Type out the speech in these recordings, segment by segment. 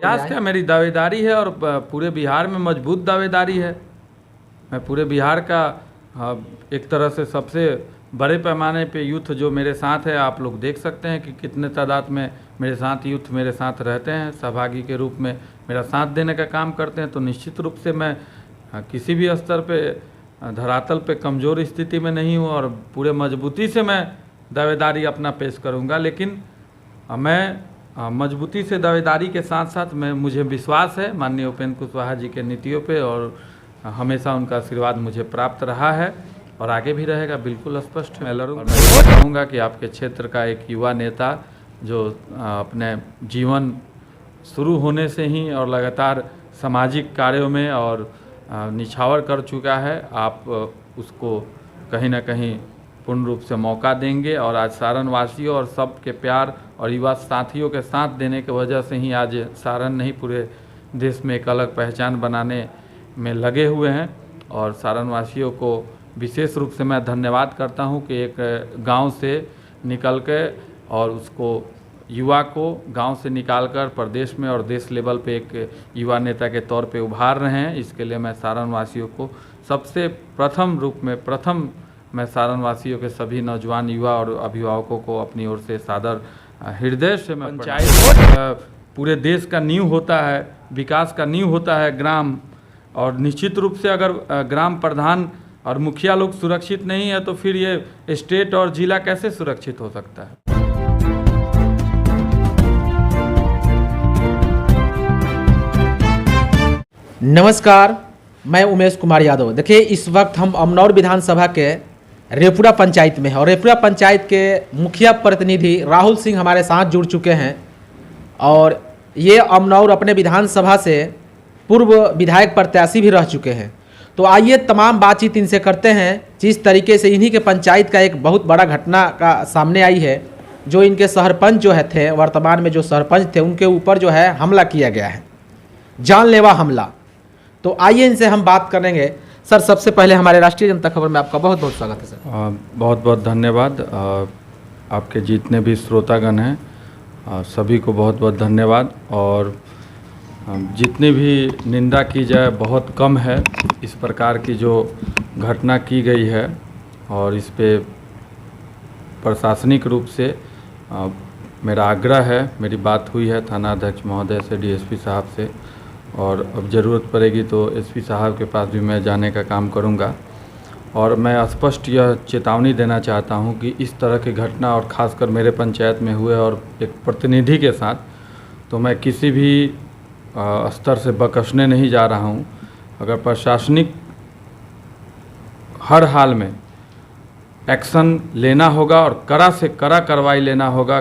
प्रयास क्या, मेरी दावेदारी है और पूरे बिहार में मजबूत दावेदारी है। मैं पूरे बिहार का एक तरह से सबसे बड़े पैमाने पे यूथ जो मेरे साथ है, आप लोग देख सकते हैं कि कितने तादाद में मेरे साथ यूथ मेरे साथ रहते हैं, सहभागी के रूप में मेरा साथ देने का काम करते हैं। तो निश्चित रूप से मैं किसी भी स्तर पे धरातल पे कमज़ोर स्थिति में नहीं हूँ और पूरे मजबूती से मैं दावेदारी अपना पेश करूँगा। लेकिन मैं मजबूती से दावेदारी के साथ साथ मुझे विश्वास है माननीय उपेंद्र कुशवाहा जी के नीतियों पे और हमेशा उनका आशीर्वाद मुझे प्राप्त रहा है और आगे भी रहेगा, बिल्कुल स्पष्ट मैं लड़ूंगा। मैं चाहूँगा कि आपके क्षेत्र का एक युवा नेता जो अपने जीवन शुरू होने से ही और लगातार सामाजिक कार्यों में और निछावर कर चुका है, आप उसको कहीं ना कहीं पूर्ण रूप से मौका देंगे। और आज सारण वासियों और सबके प्यार और युवा साथियों के साथ देने की वजह से ही आज सारण नहीं पूरे देश में एक अलग पहचान बनाने में लगे हुए हैं। और सारण वासियों को विशेष रूप से मैं धन्यवाद करता हूं कि एक गांव से निकल के और उसको युवा को गांव से निकालकर प्रदेश में और देश लेवल पे एक युवा नेता के तौर पे उभार रहे हैं। इसके लिए मैं सारण वासियों को सबसे प्रथम मैं सारण वासियों के सभी नौजवान युवा और अभिभावकों को अपनी ओर से सादर हृदय से मैं पंचायत पूरे देश का नींव होता है, विकास का नींव होता है ग्राम। और निश्चित रूप से अगर ग्राम प्रधान और मुखिया लोग सुरक्षित नहीं है तो फिर ये स्टेट और जिला कैसे सुरक्षित हो सकता है। नमस्कार, मैं उमेश कुमार यादव। देखिए, इस वक्त हम अमनौर विधानसभा के रेपुरा पंचायत में हैं और रेपुरा पंचायत के मुखिया प्रतिनिधि राहुल सिंह हमारे साथ जुड़ चुके हैं और ये अमनौर अपने विधानसभा से पूर्व विधायक प्रत्याशी भी रह चुके हैं। तो आइए तमाम बातचीत इनसे करते हैं जिस तरीके से इन्हीं के पंचायत का एक बहुत बड़ा घटना का सामने आई है, जो इनके सरपंच जो है थे, वर्तमान में जो सरपंच थे, उनके ऊपर जो है हमला किया गया है, जानलेवा हमला। तो आइए इनसे हम बात करेंगे। सर, सबसे पहले हमारे राष्ट्रीय जनता खबर में आपका बहुत बहुत स्वागत है सर। बहुत बहुत धन्यवाद। आपके जितने भी श्रोतागण हैं सभी को बहुत बहुत धन्यवाद। और जितनी भी निंदा की जाए बहुत कम है इस प्रकार की जो घटना की गई है। और इस पे प्रशासनिक रूप से मेरा आग्रह है, मेरी बात हुई है थाना अध्यक्ष महोदय से, डीएसपी साहब से, और अब ज़रूरत पड़ेगी तो एसपी साहब के पास भी मैं जाने का काम करूंगा। और मैं स्पष्ट यह चेतावनी देना चाहता हूं कि इस तरह की घटना और ख़ासकर मेरे पंचायत में हुए और एक प्रतिनिधि के साथ, तो मैं किसी भी स्तर से बकसने नहीं जा रहा हूं। अगर प्रशासनिक हर हाल में एक्शन लेना होगा और कड़ा से कड़ा कार्रवाई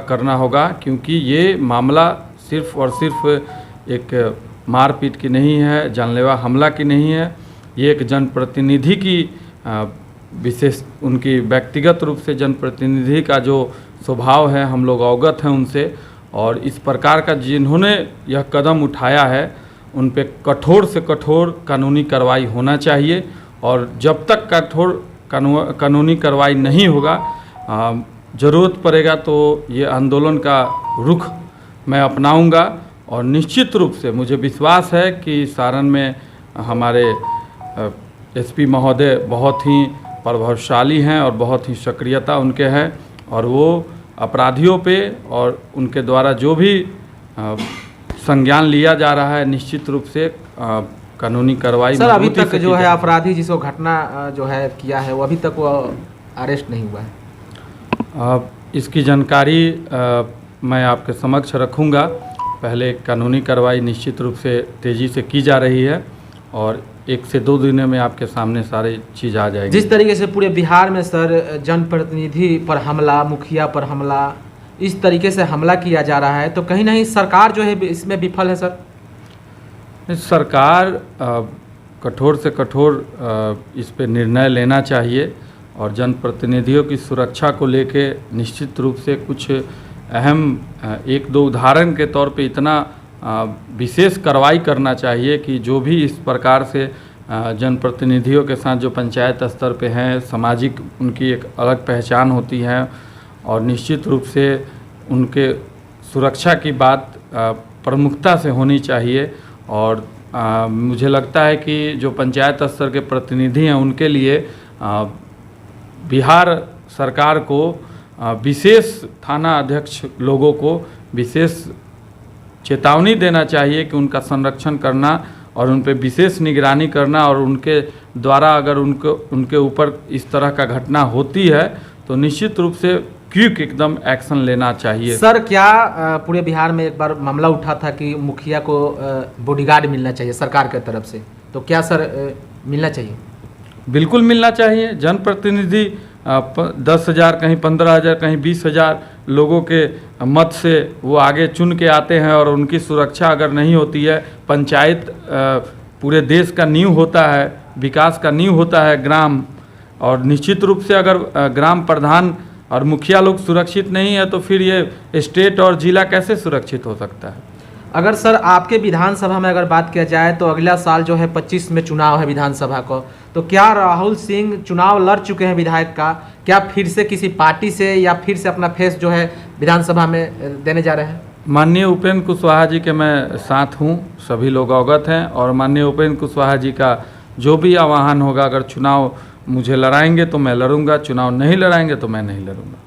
करना होगा, क्योंकि ये मामला सिर्फ और सिर्फ एक मारपीट की नहीं है, जानलेवा हमला की नहीं है। ये एक जनप्रतिनिधि की विशेष उनकी व्यक्तिगत रूप से जनप्रतिनिधि का जो स्वभाव है, हम लोग अवगत हैं उनसे। और इस प्रकार का जिन्होंने यह कदम उठाया है उन पे कठोर से कठोर कानूनी कार्रवाई होना चाहिए। और जब तक कठोर कानूनी कार्रवाई नहीं होगा, ज़रूरत पड़ेगा तो ये आंदोलन का रुख मैं अपनाऊंगा। और निश्चित रूप से मुझे विश्वास है कि सारण में हमारे एसपी महोदय बहुत ही प्रभावशाली हैं और बहुत ही सक्रियता उनके हैं, और वो अपराधियों पे और उनके द्वारा जो भी संज्ञान लिया जा रहा है निश्चित रूप से कानूनी कार्रवाई। सर, अभी तक जो है अपराधी जिसको घटना जो है किया है वो अभी तक वो अरेस्ट नहीं हुआ है। इसकी जानकारी मैं आपके समक्ष रखूँगा। पहले कानूनी कार्रवाई निश्चित रूप से तेज़ी से की जा रही है और 1 से 2 दिनों में आपके सामने सारी चीज़ आ जाएगी। जिस तरीके से पूरे बिहार में सर जनप्रतिनिधि पर हमला, मुखिया पर हमला, इस तरीके से हमला किया जा रहा है, तो कहीं ना कहीं सरकार जो है इसमें विफल है सर। सरकार कठोर से कठोर इस पे निर्णय लेना चाहिए और जनप्रतिनिधियों की सुरक्षा को लेके निश्चित रूप से कुछ अहम 1-2 उदाहरण के तौर पे इतना विशेष कार्रवाई करना चाहिए कि जो भी इस प्रकार से जनप्रतिनिधियों के साथ जो पंचायत स्तर पे हैं, सामाजिक उनकी एक अलग पहचान होती है और निश्चित रूप से उनके सुरक्षा की बात प्रमुखता से होनी चाहिए। और मुझे लगता है कि जो पंचायत स्तर के प्रतिनिधि हैं उनके लिए बिहार सरकार को विशेष थाना अध्यक्ष लोगों को विशेष चेतावनी देना चाहिए कि उनका संरक्षण करना और उन पर विशेष निगरानी करना, और उनके द्वारा अगर उनके ऊपर इस तरह का घटना होती है तो निश्चित रूप से क्विक एकदम एक्शन लेना चाहिए। सर, क्या पूरे बिहार में एक बार मामला उठा था कि मुखिया को बॉडीगार्ड मिलना चाहिए सरकार की तरफ से, तो क्या सर मिलना चाहिए? बिल्कुल मिलना चाहिए। जनप्रतिनिधि 10,000 कहीं 15,000 कहीं 20,000 लोगों के मत से वो आगे चुन के आते हैं, और उनकी सुरक्षा अगर नहीं होती है, पंचायत पूरे देश का नींव होता है, विकास का नींव होता है ग्राम, और निश्चित रूप से अगर ग्राम प्रधान और मुखिया लोग सुरक्षित नहीं है तो फिर ये स्टेट और जिला कैसे सुरक्षित हो सकता है। अगर सर आपके विधानसभा में अगर बात किया जाए तो अगला साल जो है 25 में चुनाव है विधानसभा को, तो क्या राहुल सिंह चुनाव लड़ चुके हैं विधायक का, क्या फिर से किसी पार्टी से या फिर से अपना फेस जो है विधानसभा में देने जा रहे हैं? माननीय उपेंद्र कुशवाहा जी के मैं साथ हूँ, सभी लोग अवगत हैं, और माननीय उपेंद्र कुशवाहा जी का जो भी आह्वान होगा, अगर चुनाव मुझे लड़ाएंगे तो मैं लड़ूंगा, चुनाव नहीं लड़ाएंगे तो मैं नहीं लड़ूंगा।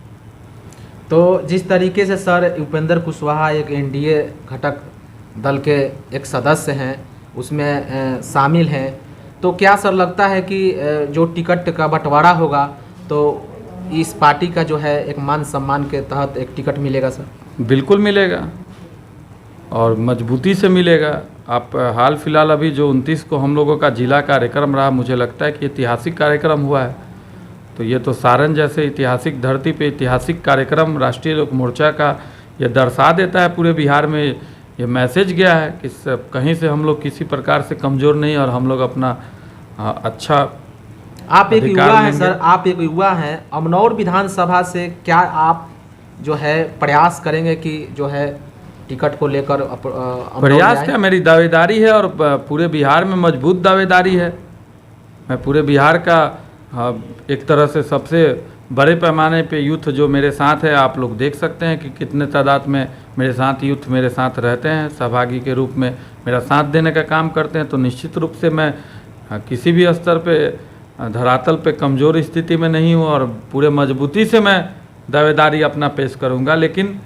तो जिस तरीके से सर उपेंद्र कुशवाहा एक एनडीए घटक दल के एक सदस्य हैं, उसमें शामिल हैं, तो क्या सर लगता है कि जो टिकट का बंटवारा होगा तो इस पार्टी का जो है एक मान सम्मान के तहत एक टिकट मिलेगा सर? बिल्कुल मिलेगा, और मजबूती से मिलेगा। आप हाल फिलहाल अभी जो 29 को हम लोगों का जिला कार्यक्रम रहा, मुझे लगता है कि ऐतिहासिक कार्यक्रम हुआ है। तो ये तो सारण जैसे ऐतिहासिक धरती पे ऐतिहासिक कार्यक्रम राष्ट्रीय लोक मोर्चा का ये दर्शा देता है, पूरे बिहार में ये मैसेज गया है कि कहीं से हम लोग किसी प्रकार से कमज़ोर नहीं, और हम लोग अपना अच्छा आप एक युवा हैं सर, आप एक युवा हैं, अमनौर विधानसभा से क्या आप जो है प्रयास करेंगे कि जो है टिकट को लेकर? प्रयास क्या, मेरी दावेदारी है, और पूरे बिहार में मजबूत दावेदारी है। मैं पूरे बिहार का एक तरह से सबसे बड़े पैमाने पे यूथ जो मेरे साथ है, आप लोग देख सकते हैं कि कितने तादाद में मेरे साथ यूथ मेरे साथ रहते हैं, सहभागी के रूप में मेरा साथ देने का काम करते हैं। तो निश्चित रूप से मैं किसी भी स्तर पे धरातल पे कमज़ोर स्थिति में नहीं हूँ, और पूरे मजबूती से मैं दावेदारी अपना पेश करूँगा। लेकिन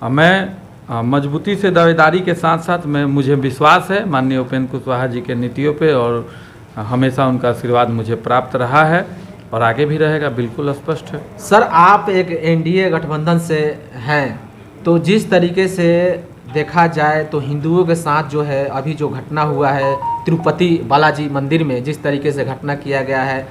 मैं मजबूती से दावेदारी के साथ साथ मुझे विश्वास है माननीय उपेंद्र कुशवाहा जी के नीतियों पे, और हमेशा उनका आशीर्वाद मुझे प्राप्त रहा है और आगे भी रहेगा, बिल्कुल स्पष्ट है। सर, आप एक एनडीए गठबंधन से हैं, तो जिस तरीके से देखा जाए तो हिंदुओं के साथ जो है अभी जो घटना हुआ है तिरुपति बालाजी मंदिर में, जिस तरीके से घटना किया गया है,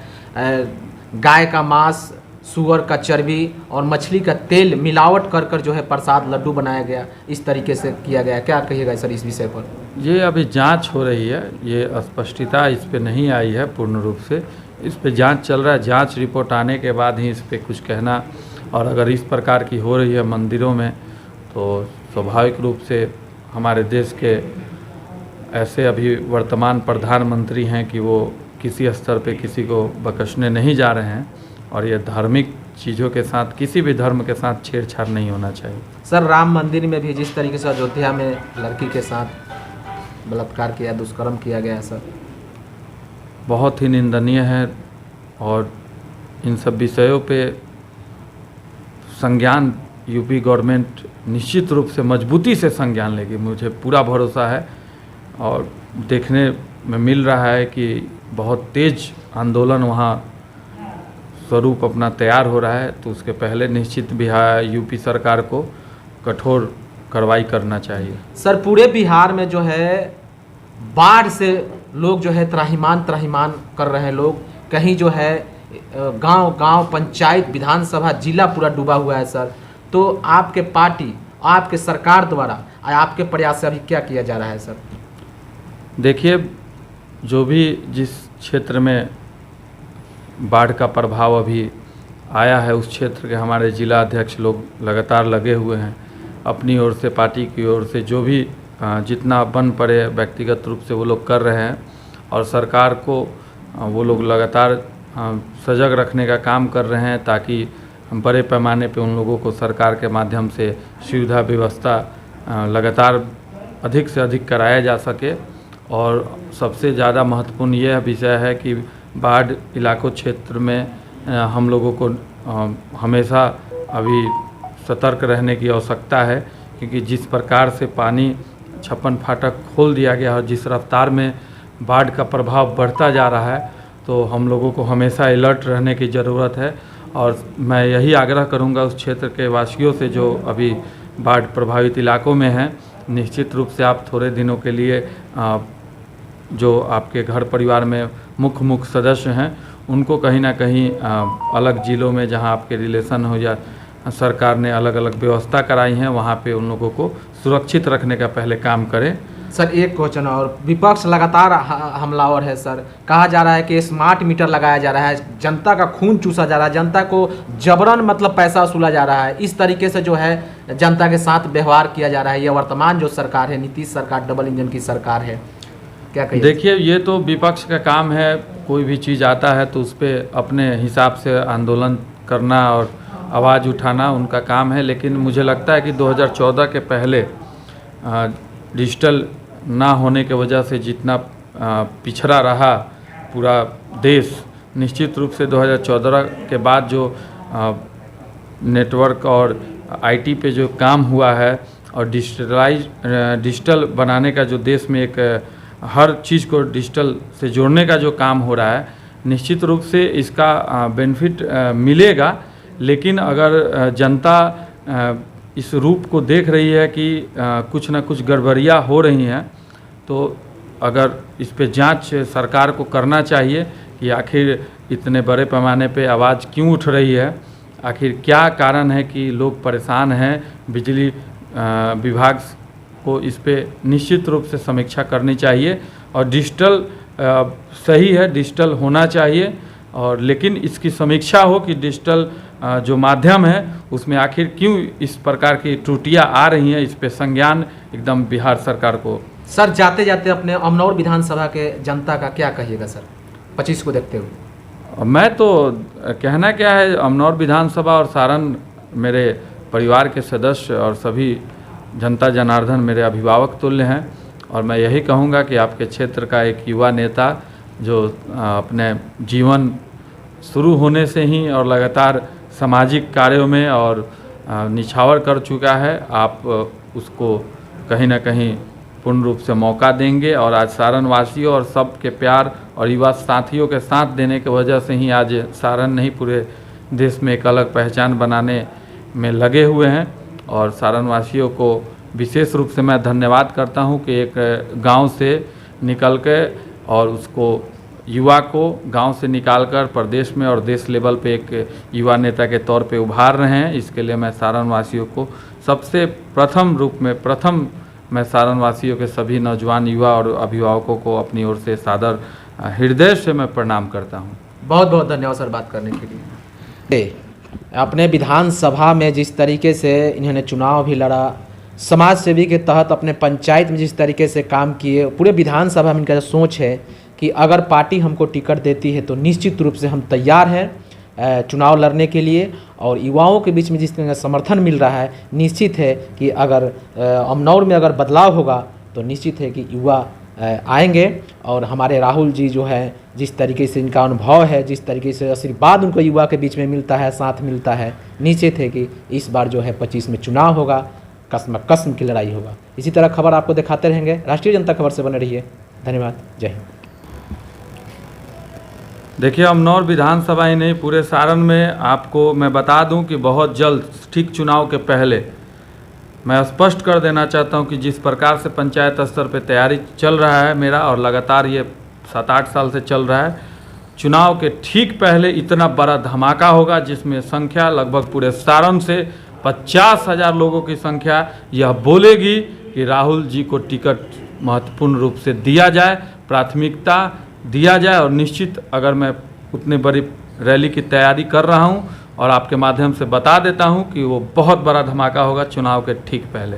गाय का मांस, सूअर का चर्बी और मछली का तेल मिलावट कर कर जो है प्रसाद लड्डू बनाया गया, इस तरीके से किया गया, क्या कहिएगा सर इस विषय पर? ये अभी जांच हो रही है, ये स्पष्टता इस पे नहीं आई है पूर्ण रूप से, इस पे जांच चल रहा है। जांच रिपोर्ट आने के बाद ही इस पे कुछ कहना, और अगर इस प्रकार की हो रही है मंदिरों में तो स्वाभाविक रूप से हमारे देश के ऐसे अभी वर्तमान प्रधानमंत्री हैं कि वो किसी स्तर पे किसी को बख्शने नहीं जा रहे हैं, और ये धार्मिक चीज़ों के साथ, किसी भी धर्म के साथ छेड़छाड़ नहीं होना चाहिए। सर, राम मंदिर में भी जिस तरीके से अयोध्या में लड़की के साथ बलात्कार किया, दुष्कर्म किया गया सर, बहुत ही निंदनीय है, और इन सब विषयों पे संज्ञान यूपी गवर्नमेंट निश्चित रूप से मजबूती से संज्ञान लेगी, मुझे पूरा भरोसा है। और देखने में मिल रहा है कि बहुत तेज आंदोलन वहाँ स्वरूप अपना तैयार हो रहा है, तो उसके पहले निश्चित बिहार यूपी सरकार को कठोर कार्रवाई करना चाहिए। सर, पूरे बिहार में जो है बाढ़ से लोग जो है त्राहिमाम कर रहे हैं लोग, कहीं जो है गांव पंचायत विधानसभा जिला पूरा डूबा हुआ है सर। तो आपके पार्टी, आपके सरकार द्वारा आपके प्रयास से अभी क्या किया जा रहा है सर? देखिए, जो भी जिस क्षेत्र में बाढ़ का प्रभाव अभी आया है उस क्षेत्र के हमारे जिला अध्यक्ष लोग लगातार लगे हुए हैं, अपनी ओर से, पार्टी की ओर से जो भी जितना बन पड़े व्यक्तिगत रूप से वो लोग कर रहे हैं, और सरकार को वो लोग लगातार सजग रखने का काम कर रहे हैं, ताकि बड़े पैमाने पे उन लोगों को सरकार के माध्यम से सुविधा व्यवस्था लगातार अधिक से अधिक कराया जा सके। और सबसे ज़्यादा महत्वपूर्ण यह विषय है कि बाढ़ इलाकों क्षेत्र में हम लोगों को हमेशा अभी सतर्क रहने की आवश्यकता है, क्योंकि जिस प्रकार से पानी 56 फाटक खोल दिया गया और जिस रफ्तार में बाढ़ का प्रभाव बढ़ता जा रहा है, तो हम लोगों को हमेशा अलर्ट रहने की ज़रूरत है। और मैं यही आग्रह करूंगा उस क्षेत्र के वासियों से जो अभी बाढ़ प्रभावित इलाकों में हैं, निश्चित रूप से आप थोड़े दिनों के लिए जो आपके घर परिवार में मुख्य सदस्य हैं उनको कहीं ना कहीं अलग ज़िलों में जहां आपके रिलेशन हो या सरकार ने अलग अलग व्यवस्था कराई हैं, वहां पे उन लोगों को सुरक्षित रखने का पहले काम करें। सर एक क्वेश्चन और, विपक्ष लगातार हमलावर है सर। कहा जा रहा है कि स्मार्ट मीटर लगाया जा रहा है, जनता का खून चूसा जा रहा है, जनता को जबरन मतलब पैसा वसूला जा रहा है, इस तरीके से जो है जनता के साथ व्यवहार किया जा रहा है। ये वर्तमान जो सरकार है, नीतीश सरकार, डबल इंजन की सरकार है, क्या कहिए? देखिए, ये तो विपक्ष का काम है, कोई भी चीज़ आता है तो उस पर अपने हिसाब से आंदोलन करना और आवाज़ उठाना उनका काम है। लेकिन मुझे लगता है कि 2014 के पहले डिजिटल ना होने के वजह से जितना पिछड़ा रहा पूरा देश, निश्चित रूप से 2014 के बाद जो नेटवर्क और आईटी पे जो काम हुआ है और डिजिटल बनाने का जो देश में एक हर चीज़ को डिजिटल से जोड़ने का जो काम हो रहा है, निश्चित रूप से इसका बेनिफिट मिलेगा। लेकिन अगर जनता इस रूप को देख रही है कि कुछ ना कुछ गड़बड़ियाँ हो रही हैं, तो अगर इस पे जांच सरकार को करना चाहिए कि आखिर इतने बड़े पैमाने पे आवाज़ क्यों उठ रही है, आखिर क्या कारण है कि लोग परेशान हैं। बिजली विभाग को इस पे निश्चित रूप से समीक्षा करनी चाहिए। और डिजिटल सही है, डिजिटल होना चाहिए, और लेकिन इसकी समीक्षा हो कि डिजिटल जो माध्यम है उसमें आखिर क्यों इस प्रकार की त्रुटियां आ रही हैं, इस पे संज्ञान एकदम बिहार सरकार को। सर जाते जाते अपने अमनौर विधानसभा के जनता का क्या कहिएगा सर 25 को देखते हुए? मैं तो कहना क्या है, अमनौर विधानसभा और सारण मेरे परिवार के सदस्य और सभी जनता जनार्दन मेरे अभिभावक तुल्य हैं। और मैं यही कहूँगा कि आपके क्षेत्र का एक युवा नेता जो अपने जीवन शुरू होने से ही और लगातार सामाजिक कार्यों में और निछावर कर चुका है, आप उसको कहीं ना कहीं पूर्ण रूप से मौका देंगे। और आज सारण वासियों और सबके प्यार और युवा साथियों के साथ देने की वजह से ही आज सारण नहीं पूरे देश में एक अलग पहचान बनाने में लगे हुए हैं। और सारण वासियों को विशेष रूप से मैं धन्यवाद करता हूं कि एक गांव से निकल के और उसको युवा को गांव से निकालकर प्रदेश में और देश लेवल पे एक युवा नेता के तौर पे उभार रहे हैं। इसके लिए मैं सारण वासियों को सबसे प्रथम मैं सारण वासियों के सभी नौजवान युवा और अभिभावकों को अपनी ओर से सादर हृदय से मैं प्रणाम करता हूँ। बहुत बहुत धन्यवाद सर बात करने के लिए। अपने विधानसभा में जिस तरीके से इन्होंने चुनाव भी लड़ा, समाज सेवी के तहत अपने पंचायत में जिस तरीके से काम किए, पूरे विधानसभा में इनका सोच है कि अगर पार्टी हमको टिकट देती है तो निश्चित रूप से हम तैयार हैं चुनाव लड़ने के लिए। और युवाओं के बीच में जिस तरह का समर्थन मिल रहा है, निश्चित है कि अगर अमनौर में अगर बदलाव होगा तो निश्चित है कि युवा आएंगे। और हमारे राहुल जी जो है, जिस तरीके से इनका अनुभव है, जिस तरीके से आशीर्वाद उनको युवा के बीच में मिलता है, साथ मिलता है, निश्चित है कि इस बार जो है 25 में चुनाव होगा, कसम की लड़ाई होगा। इसी तरह खबर आपको दिखाते रहेंगे। राष्ट्रीय जनता खबर से बने रहिए। धन्यवाद। जय हिंद। देखिए, अमनौर विधानसभा ही नहीं, पूरे सारण में आपको मैं बता दूं कि बहुत जल्द, ठीक चुनाव के पहले, मैं स्पष्ट कर देना चाहता हूं कि जिस प्रकार से पंचायत स्तर पे तैयारी चल रहा है मेरा, और लगातार ये 7-8 साल से चल रहा है, चुनाव के ठीक पहले इतना बड़ा धमाका होगा जिसमें संख्या लगभग पूरे सारण से 50,000 लोगों की संख्या यह बोलेगी कि राहुल जी को टिकट महत्वपूर्ण रूप से दिया जाए, प्राथमिकता दिया जाए। और निश्चित अगर मैं उतनी बड़ी रैली की तैयारी कर रहा हूं और आपके माध्यम से बता देता हूं कि वो बहुत बड़ा धमाका होगा चुनाव के ठीक पहले।